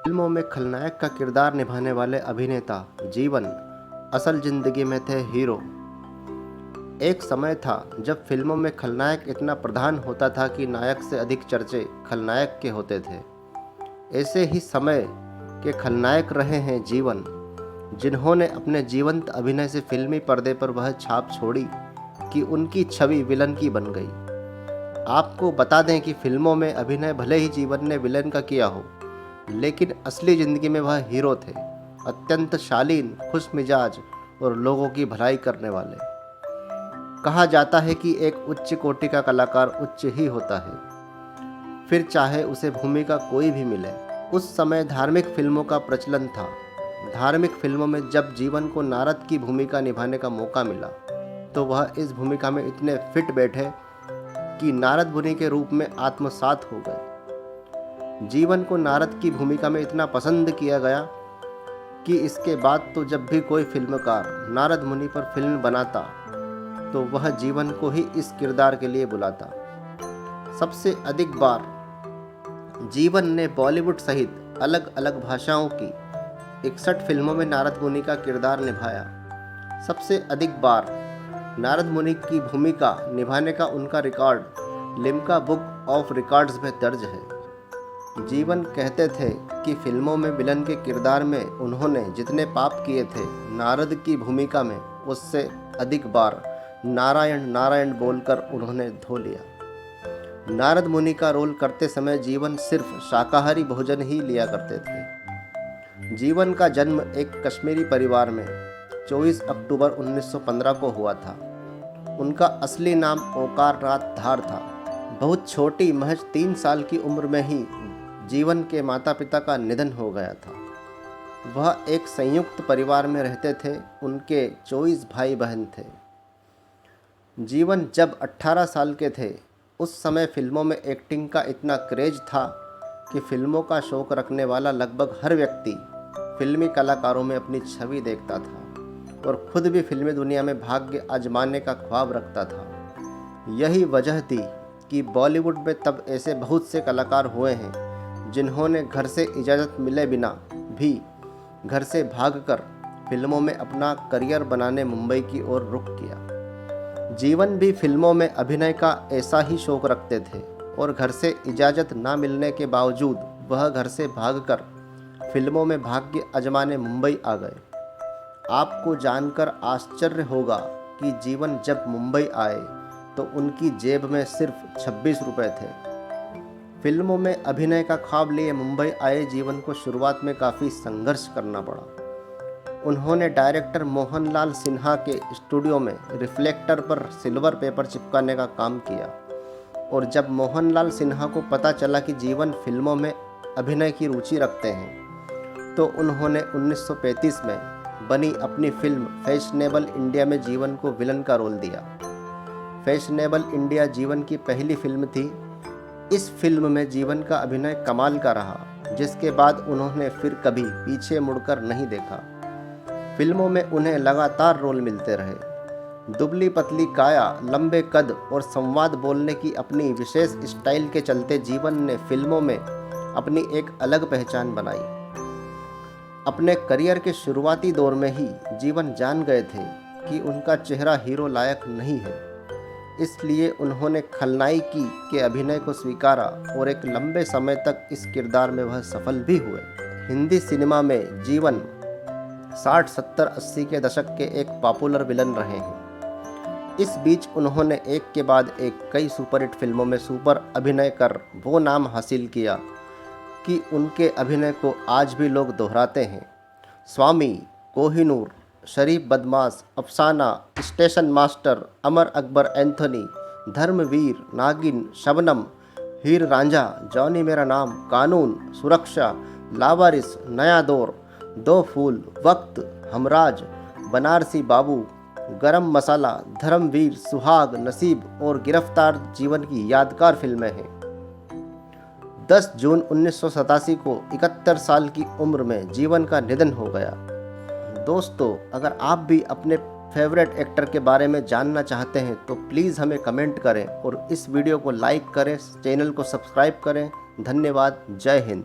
फिल्मों में खलनायक का किरदार निभाने वाले अभिनेता जीवन असल जिंदगी में थे हीरो। एक समय था जब फिल्मों में खलनायक इतना प्रधान होता था कि नायक से अधिक चर्चे खलनायक के होते थे। ऐसे ही समय के खलनायक रहे हैं जीवन, जिन्होंने अपने जीवंत अभिनय से फिल्मी पर्दे पर वह छाप छोड़ी कि उनकी छवि विलन की बन गई। आपको बता दें कि फिल्मों में अभिनय भले ही जीवन ने विलन का किया हो, लेकिन असली ज़िंदगी में वह हीरो थे, अत्यंत शालीन, खुश मिजाज और लोगों की भलाई करने वाले। कहा जाता है कि एक उच्च कोटि का कलाकार उच्च ही होता है, फिर चाहे उसे भूमिका कोई भी मिले। उस समय धार्मिक फिल्मों का प्रचलन था। धार्मिक फिल्मों में जब जीवन को नारद की भूमिका निभाने का मौका मिला तो वह इस भूमिका में इतने फिट बैठे कि नारद मुनि के रूप में आत्मसात हो गए। जीवन को नारद की भूमिका में इतना पसंद किया गया कि इसके बाद तो जब भी कोई फिल्मकार नारद मुनि पर फिल्म बनाता तो वह जीवन को ही इस किरदार के लिए बुलाता। सबसे अधिक बार जीवन ने बॉलीवुड सहित अलग अलग भाषाओं की 61 फिल्मों में नारद मुनि का किरदार निभाया। सबसे अधिक बार नारद मुनि की भूमिका निभाने का उनका record Limca book of records में दर्ज है। जीवन कहते थे कि फिल्मों में विलन के किरदार में उन्होंने जितने पाप किए थे, नारद की भूमिका में उससे अधिक बार नारायण नारायण बोलकर उन्होंने धो लिया। नारद मुनि का रोल करते समय जीवन सिर्फ शाकाहारी भोजन ही लिया करते थे। जीवन का जन्म एक कश्मीरी परिवार में 24 अक्टूबर 1915 को हुआ था। उनका असली नाम ओकार नाथ धार था। बहुत छोटी महज 3 साल की उम्र में ही जीवन के माता पिता का निधन हो गया था। वह एक संयुक्त परिवार में रहते थे। उनके 24 भाई बहन थे। जीवन जब 18 साल के थे उस समय फिल्मों में एक्टिंग का इतना क्रेज था कि फिल्मों का शौक रखने वाला लगभग हर व्यक्ति फिल्मी कलाकारों में अपनी छवि देखता था और खुद भी फिल्मी दुनिया में भाग्य आजमाने का ख्वाब रखता था। यही वजह थी कि बॉलीवुड में तब ऐसे बहुत से कलाकार हुए हैं जिन्होंने घर से इजाज़त मिले बिना भी घर से भागकर फिल्मों में अपना करियर बनाने मुंबई की ओर रुख किया। जीवन भी फिल्मों में अभिनय का ऐसा ही शौक रखते थे और घर से इजाज़त ना मिलने के बावजूद वह घर से भागकर फिल्मों में भाग्य आजमाने मुंबई आ गए। आपको जानकर आश्चर्य होगा कि जीवन जब मुंबई आए तो उनकी जेब में सिर्फ 26 रुपये थे। फिल्मों में अभिनय का ख्वाब लिए मुंबई आए जीवन को शुरुआत में काफ़ी संघर्ष करना पड़ा। उन्होंने डायरेक्टर मोहनलाल सिन्हा के स्टूडियो में रिफ्लेक्टर पर सिल्वर पेपर चिपकाने का काम किया और जब मोहनलाल सिन्हा को पता चला कि जीवन फिल्मों में अभिनय की रुचि रखते हैं तो उन्होंने 1935 में बनी अपनी फिल्म फैशनेबल इंडिया में जीवन को विलन का रोल दिया। फैशनेबल इंडिया जीवन की पहली फिल्म थी। इस फिल्म में जीवन का अभिनय कमाल का रहा, जिसके बाद उन्होंने फिर कभी पीछे मुड़कर नहीं देखा। फिल्मों में उन्हें लगातार रोल मिलते रहे। दुबली पतली काया, लंबे कद और संवाद बोलने की अपनी विशेष स्टाइल के चलते जीवन ने फिल्मों में अपनी एक अलग पहचान बनाई। अपने करियर के शुरुआती दौर में ही जीवन जान गए थे कि उनका चेहरा हीरो लायक नहीं है, इसलिए उन्होंने खलनायकी के अभिनय को स्वीकारा और एक लंबे समय तक इस किरदार में वह सफल भी हुए। हिंदी सिनेमा में जीवन 60, 70, 80 के दशक के एक पॉपुलर विलन रहे हैं। इस बीच उन्होंने एक के बाद एक कई सुपरहिट फिल्मों में सुपर अभिनय कर वो नाम हासिल किया कि उनके अभिनय को आज भी लोग दोहराते हैं। स्वामी, कोहिनूर, शरीफ बदमाश, अफसाना, station master, Amar Akbar Anthony, Dharmveer, नागिन, शबनम, हीर रांझा, जॉनी मेरा नाम, कानून, सुरक्षा, लावारिस, नया दौर, दो फूल, वक्त, हमराज, बनारसी बाबू, गरम मसाला, धर्मवीर, सुहाग, नसीब और गिरफ्तार जीवन की यादगार फिल्में हैं। 10 जून 1987 को 71 साल की उम्र में जीवन का निधन हो गया। दोस्तों, अगर आप भी अपने फेवरेट एक्टर के बारे में जानना चाहते हैं तो प्लीज़ हमें कमेंट करें और इस वीडियो को लाइक करें, चैनल को सब्सक्राइब करें। धन्यवाद। जय हिंद।